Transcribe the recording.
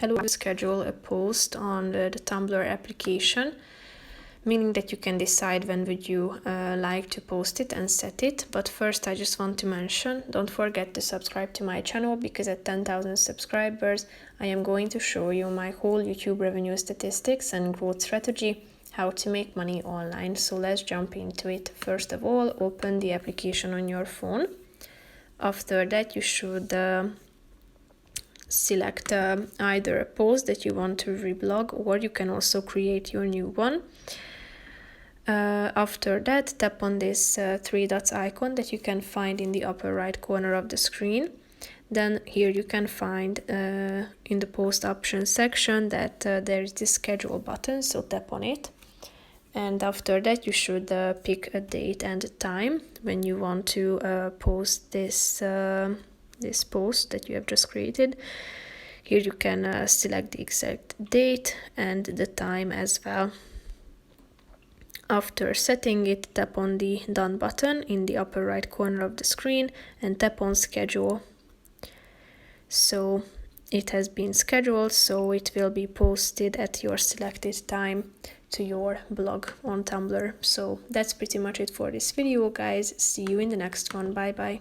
Hello, schedule a post on the Tumblr application, meaning that you can decide when would you like to post it and set it. But first I just want to mention, don't forget to subscribe to my channel, because at 10,000 subscribers I am going to show you my whole YouTube revenue statistics and growth strategy, how to make money online. So let's jump into it. First of all, open the application on your phone. After that you should select either a post that you want to reblog, or you can also create your new one. After that, tap on this three dots icon that you can find in the upper right corner of the screen. Then here you can find in the post options section that there is this schedule button, so tap on it. And after that you should pick a date and a time when you want to post this this post that you have just created. Here you can select the exact date and the time as well. After setting it, tap on the done button in the upper right corner of the screen and tap on schedule. So it has been scheduled, so it will be posted at your selected time to your blog on Tumblr. So that's pretty much it for this video, guys. See you in the next one. Bye bye.